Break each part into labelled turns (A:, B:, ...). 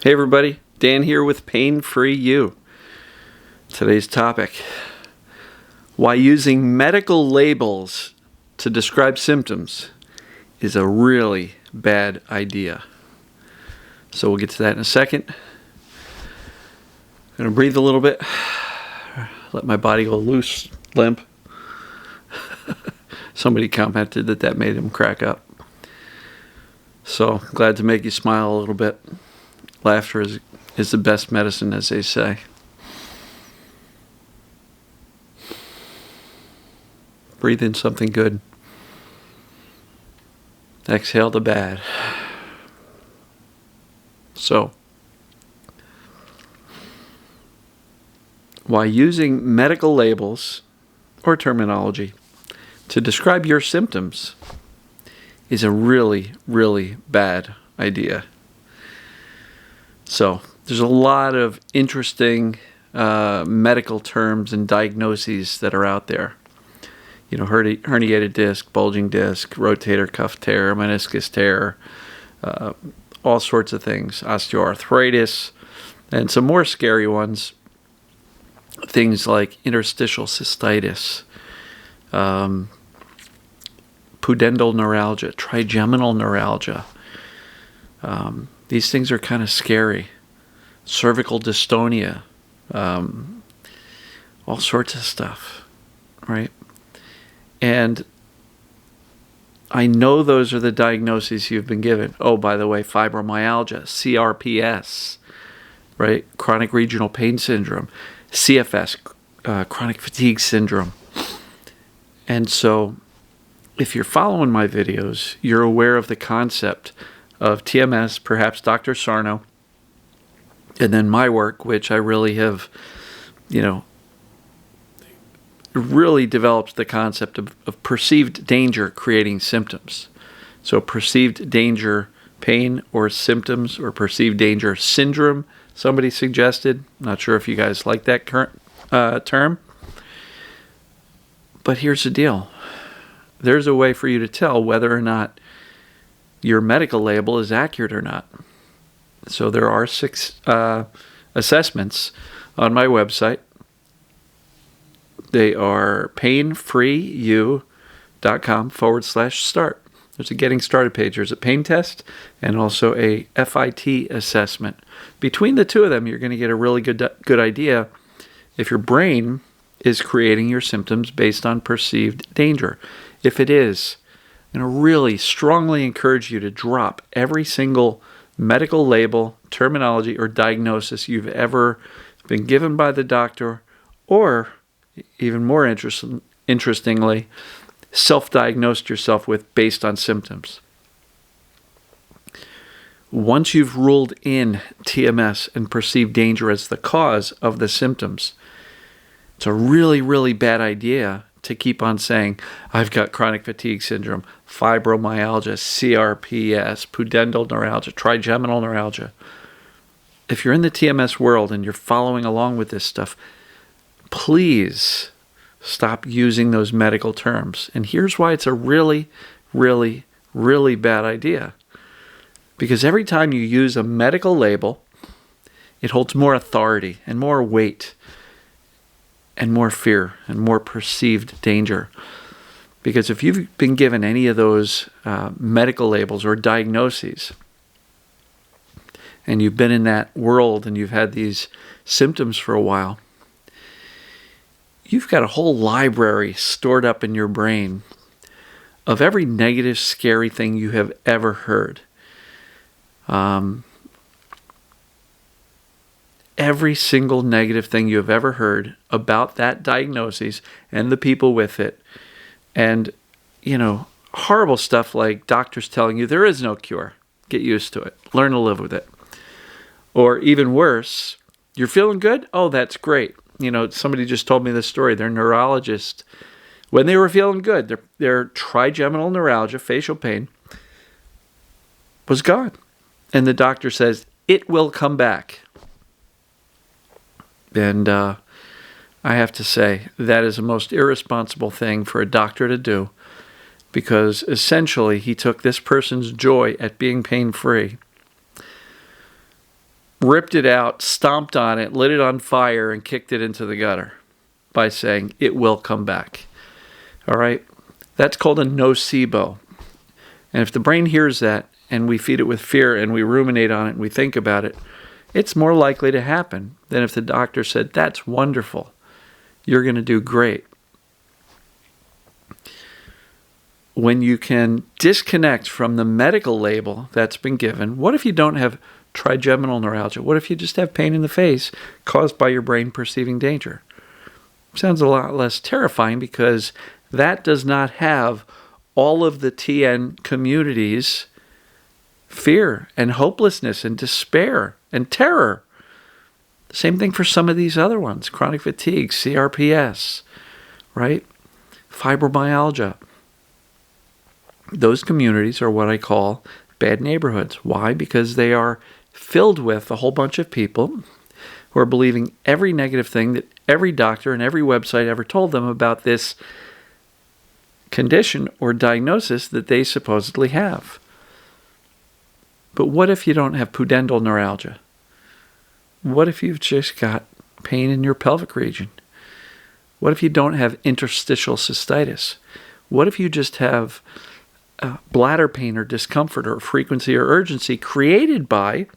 A: Hey everybody, Dan here with Pain Free You. Today's topic: why using medical labels to describe symptoms is a really bad idea. So we'll get to that in a second. I'm going to breathe a little bit, let my body go loose, limp. Somebody commented that made him crack up. So glad to make you smile a little bit. Laughter is the best medicine, as they say. Breathe in something good. Exhale the bad. So, why using medical labels or terminology to describe your symptoms is a really, really bad idea. So, there's a lot of interesting medical terms and diagnoses that are out there. You know, herniated disc, bulging disc, rotator cuff tear, meniscus tear, all sorts of things, osteoarthritis, and some more scary ones, things like interstitial cystitis, pudendal neuralgia, trigeminal neuralgia. These things are kind of scary. Cervical dystonia, all sorts of stuff, right? And I know those are the diagnoses you've been given. Oh, by the way, fibromyalgia, CRPS, right? Chronic regional pain syndrome, CFS, chronic fatigue syndrome. And so if you're following my videos, you're aware of the concept of TMS, perhaps Dr. Sarno, and then my work, which I really have, really developed the concept of perceived danger creating symptoms. So perceived danger pain or symptoms, or perceived danger syndrome, somebody suggested. Not sure if you guys like that current term. But here's the deal. There's a way for you to tell whether or not your medical label is accurate or not. So there are 6 assessments on my website. They are painfreeyou.com/start. There's a getting started page. There's a pain test and also a FIT assessment. Between the two of them, you're going to get a really good idea if your brain is creating your symptoms based on perceived danger. If it is, I'm going to really strongly encourage you to drop every single medical label, terminology, or diagnosis you've ever been given by the doctor, or even more interestingly, self-diagnosed yourself with based on symptoms. Once you've ruled in TMS and perceived danger as the cause of the symptoms, it's a really, really bad idea to keep on saying, I've got chronic fatigue syndrome, fibromyalgia, CRPS, pudendal neuralgia, trigeminal neuralgia. If you're in the TMS world and you're following along with this stuff, please stop using those medical terms. And here's why it's a really, really, really bad idea. Because every time you use a medical label, it holds more authority and more weight and more fear and more perceived danger. Because if you've been given any of those medical labels or diagnoses, and you've been in that world and you've had these symptoms for a while, you've got a whole library stored up in your brain of every negative, scary thing you have ever heard. Every single negative thing you have ever heard about that diagnosis and the people with it. And, horrible stuff like doctors telling you there is no cure. Get used to it. Learn to live with it. Or even worse, you're feeling good? Oh, that's great. Somebody just told me this story. Their neurologist, when they were feeling good, their trigeminal neuralgia, facial pain, was gone. And the doctor says, it will come back. And I have to say, that is the most irresponsible thing for a doctor to do, because essentially he took this person's joy at being pain-free ripped it out, stomped on it, lit it on fire, and kicked it into the gutter by saying it will come back. All right? That's called a nocebo. And if the brain hears that and we feed it with fear and we ruminate on it and we think about it, it's more likely to happen than if the doctor said, that's wonderful. You're going to do great. When you can disconnect from the medical label that's been given, what if you don't have trigeminal neuralgia? What if you just have pain in the face caused by your brain perceiving danger? Sounds a lot less terrifying because that does not have all of the TN community's fear and hopelessness and despair and terror. Same thing for some of these other ones, chronic fatigue, CRPS, right? Fibromyalgia. Those communities are what I call bad neighborhoods. Why? Because they are filled with a whole bunch of people who are believing every negative thing that every doctor and every website ever told them about this condition or diagnosis that they supposedly have. But what if you don't have pudendal neuralgia? What if you've just got pain in your pelvic region? What if you don't have interstitial cystitis? What if you just have bladder pain or discomfort or frequency or urgency created by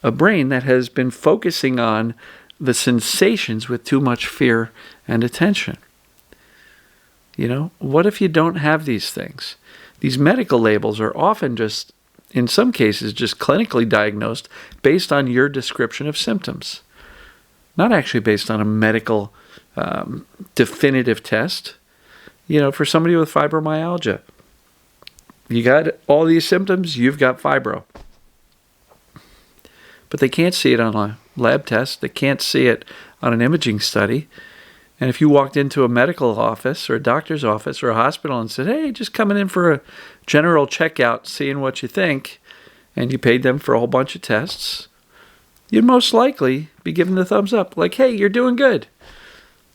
A: a brain that has been focusing on the sensations with too much fear and attention? You know, what if you don't have these things? These medical labels are often just, in some cases, just clinically diagnosed based on your description of symptoms, not actually based on a medical definitive test. You know, for somebody with fibromyalgia, you got all these symptoms, you've got fibro. But they can't see it on a lab test. They can't see it on an imaging study. And if you walked into a medical office or a doctor's office or a hospital and said, hey, just coming in for a general checkout, seeing what you think, and you paid them for a whole bunch of tests, you'd most likely be given the thumbs up. Like, hey, you're doing good.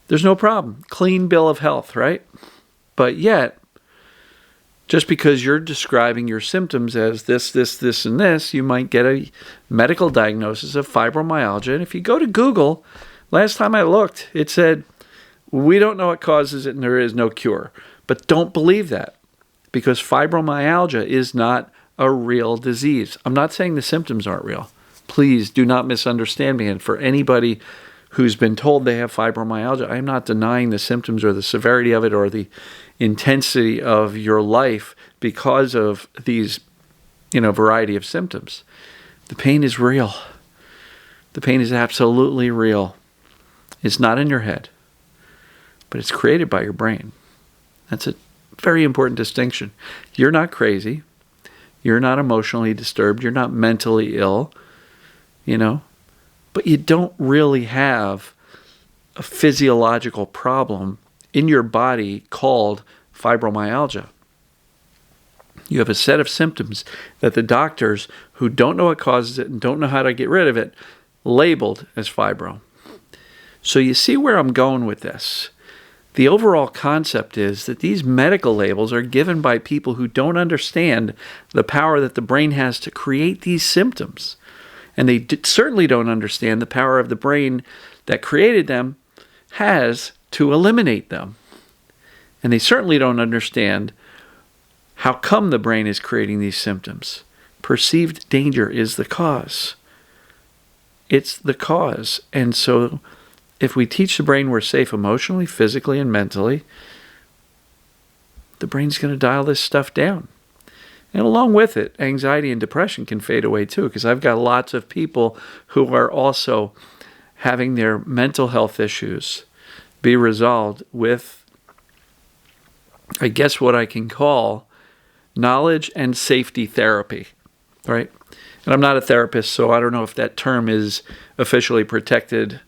A: There's no problem. Clean bill of health, right? But yet, just because you're describing your symptoms as this, and this, you might get a medical diagnosis of fibromyalgia. And if you go to Google, last time I looked, it said, we don't know what causes it and there is no cure. But don't believe that, because fibromyalgia is not a real disease. I'm not saying the symptoms aren't real. Please do not misunderstand me. And for anybody who's been told they have fibromyalgia, I'm not denying the symptoms or the severity of it or the intensity of your life because of these, variety of symptoms. The pain is real. The pain is absolutely real. It's not in your head, but it's created by your brain. That's a very important distinction. You're not crazy. You're not emotionally disturbed. You're not mentally ill, but you don't really have a physiological problem in your body called fibromyalgia. You have a set of symptoms that the doctors who don't know what causes it and don't know how to get rid of it labeled as fibro. So you see where I'm going with this. The overall concept is that these medical labels are given by people who don't understand the power that the brain has to create these symptoms. And they certainly don't understand the power of the brain that created them has to eliminate them. And they certainly don't understand how come the brain is creating these symptoms. Perceived danger is the cause. It's the cause. And so if we teach the brain we're safe emotionally, physically, and mentally, the brain's going to dial this stuff down. And along with it, anxiety and depression can fade away too, because I've got lots of people who are also having their mental health issues be resolved with, I guess, what I can call knowledge and safety therapy, right? And I'm not a therapist, so I don't know if that term is officially protected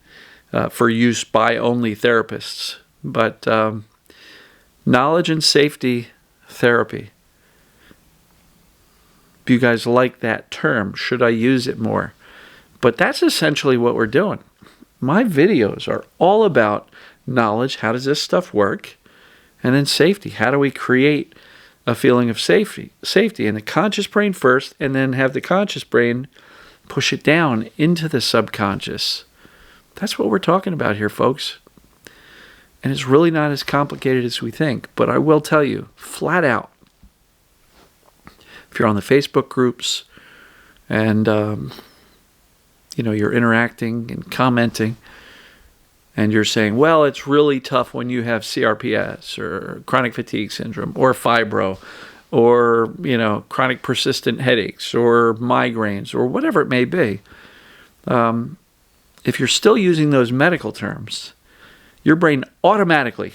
A: for use by only therapists. But knowledge and safety therapy. Do you guys like that term? Should I use it more? But that's essentially what we're doing. My videos are all about knowledge. How does this stuff work? And then safety. How do we create a feeling of safety? Safety in the conscious brain first, and then have the conscious brain push it down into the subconscious. That's what we're talking about here, folks. And it's really not as complicated as we think. But I will tell you, flat out, if you're on the Facebook groups and you're interacting and commenting, and you're saying, well, it's really tough when you have CRPS or chronic fatigue syndrome or fibro or, chronic persistent headaches or migraines or whatever it may be. If you're still using those medical terms, your brain automatically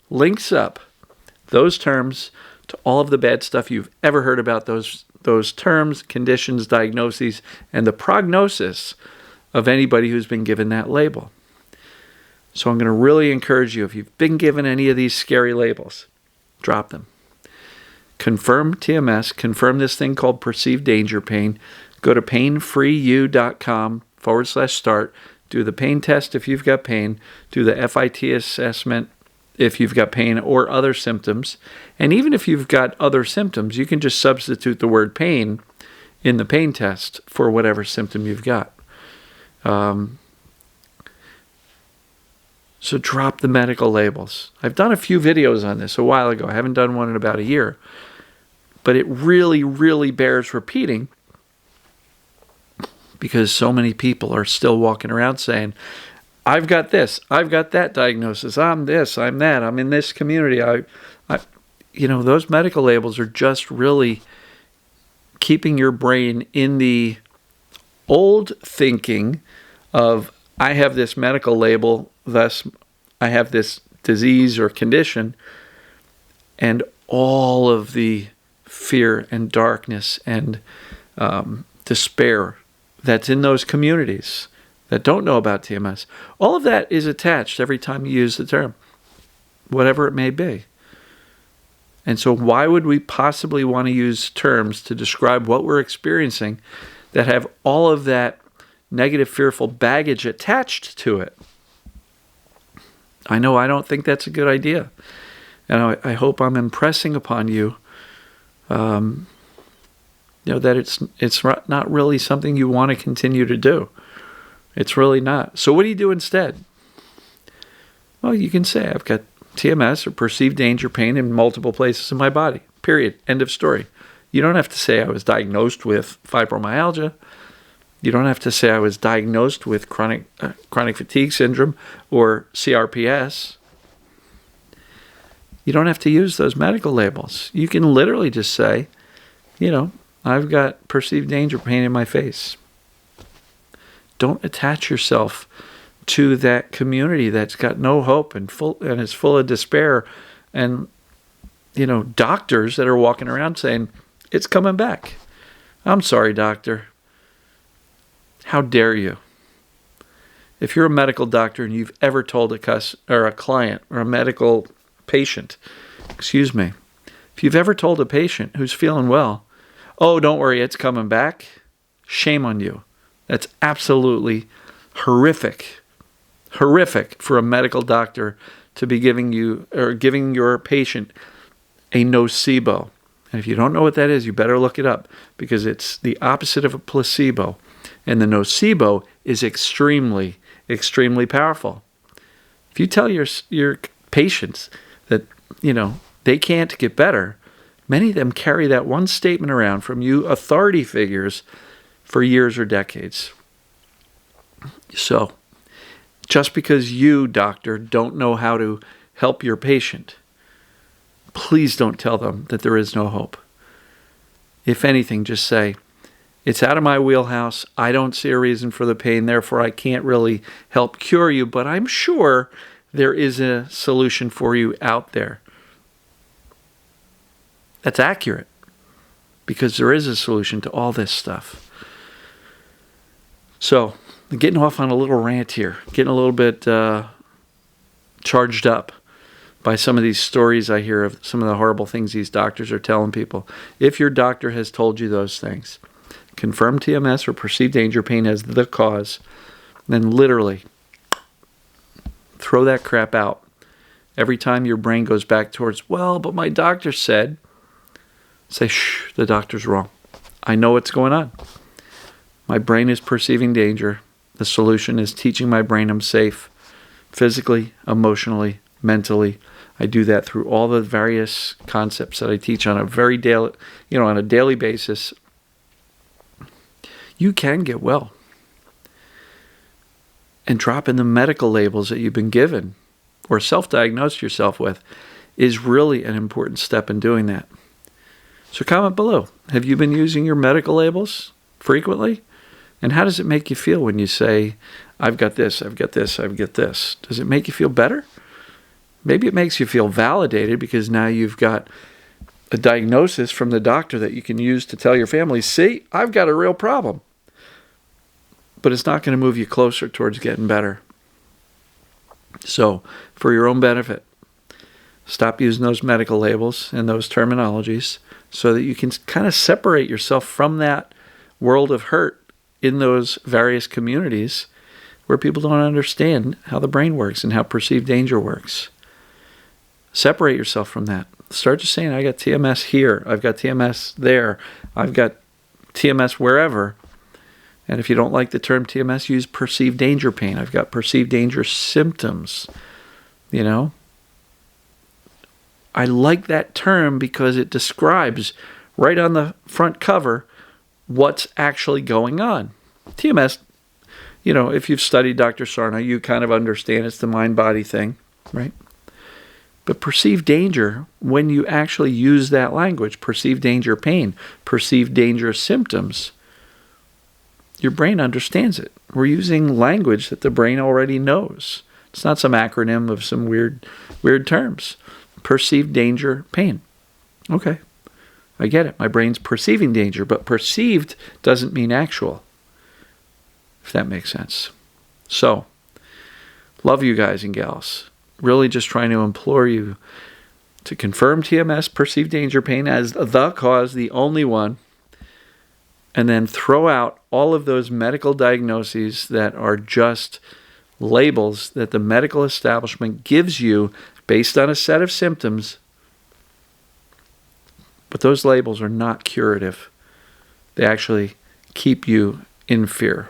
A: links up those terms to all of the bad stuff you've ever heard about those terms, conditions, diagnoses, and the prognosis of anybody who's been given that label. So I'm going to really encourage you, if you've been given any of these scary labels, drop them. Confirm TMS, confirm this thing called perceived danger pain. Go to painfreeyou.com/start. Do the pain test if you've got pain. Do the FIT assessment if you've got pain or other symptoms. And even if you've got other symptoms, you can just substitute the word pain in the pain test for whatever symptom you've got. So drop the medical labels. I've done a few videos on this a while ago. I haven't done one in about a year. But it really, really bears repeating because so many people are still walking around saying, I've got this, I've got that diagnosis, I'm this, I'm that, I'm in this community. Those medical labels are just really keeping your brain in the old thinking of, I have this medical label, thus I have this disease or condition, and all of the fear and darkness and despair that's in those communities that don't know about TMS. All of that is attached every time you use the term, whatever it may be. And so why would we possibly want to use terms to describe what we're experiencing that have all of that negative, fearful baggage attached to it? I know I don't think that's a good idea. And I hope I'm impressing upon you, that it's not really something you want to continue to do. It's really not. So what do you do instead? Well, you can say, I've got TMS or perceived danger pain in multiple places in my body. Period. End of story. You don't have to say I was diagnosed with fibromyalgia. You don't have to say I was diagnosed with chronic fatigue syndrome or CRPS. You don't have to use those medical labels. You can literally just say, I've got perceived danger pain in my face. Don't attach yourself to that community that's got no hope and is full of despair and, doctors that are walking around saying, it's coming back. I'm sorry, doctor. How dare you? If you're a medical doctor and you've ever told a client or a medical patient, if you've ever told a patient who's feeling well, oh, don't worry, it's coming back, shame on you. That's absolutely horrific for a medical doctor to be giving your patient a nocebo. And if you don't know what that is, you better look it up because it's the opposite of a placebo. And the nocebo is extremely, extremely powerful. If you tell your patients that, they can't get better, many of them carry that one statement around from you authority figures for years or decades. So, just because you, doctor, don't know how to help your patient, please don't tell them that there is no hope. If anything, just say, it's out of my wheelhouse. I don't see a reason for the pain. Therefore, I can't really help cure you, but I'm sure there is a solution for you out there. That's accurate because there is a solution to all this stuff. So, I'm getting off on a little rant here, getting a little bit charged up by some of these stories I hear of some of the horrible things these doctors are telling people. If your doctor has told you those things, confirmed TMS or perceived danger pain as the cause, then literally throw that crap out. Every time your brain goes back towards, well, but my doctor said, say, shh, the doctor's wrong. I know what's going on. My brain is perceiving danger. The solution is teaching my brain I'm safe, physically, emotionally, mentally. I do that through all the various concepts that I teach on a daily basis. You can get well. And dropping the medical labels that you've been given or self-diagnosed yourself with is really an important step in doing that. So comment below. Have you been using your medical labels frequently? And how does it make you feel when you say, I've got this, I've got this, I've got this? Does it make you feel better? Maybe it makes you feel validated because now you've got a diagnosis from the doctor that you can use to tell your family, see, I've got a real problem. But it's not going to move you closer towards getting better. So, for your own benefit, stop using those medical labels and those terminologies so that you can kind of separate yourself from that world of hurt in those various communities where people don't understand how the brain works and how perceived danger works. Separate yourself from that. Start just saying, I got TMS here, I've got TMS there, I've got TMS wherever. And if you don't like the term TMS, use perceived danger pain. I've got perceived danger symptoms. You know? I like that term because it describes right on the front cover what's actually going on. TMS, if you've studied Dr. Sarna, you kind of understand it's the mind-body thing, right? But perceived danger, when you actually use that language, perceived danger pain, perceived danger symptoms, your brain understands it. We're using language that the brain already knows. It's not some acronym of some weird terms. Perceived danger pain. Okay, I get it. My brain's perceiving danger, but perceived doesn't mean actual, if that makes sense. So, love you guys and gals. Really just trying to implore you to confirm TMS, perceived danger pain, as the cause, the only one, and then throw out all of those medical diagnoses that are just labels that the medical establishment gives you based on a set of symptoms. But those labels are not curative. They actually keep you in fear.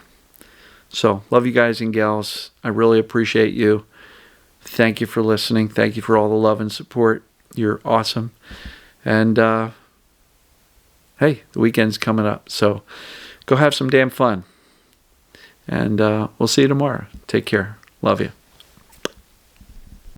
A: So, love you guys and gals. I really appreciate you. Thank you for listening. Thank you for all the love and support. You're awesome. And, hey, the weekend's coming up. So, go have some damn fun. And we'll see you tomorrow. Take care. Love you.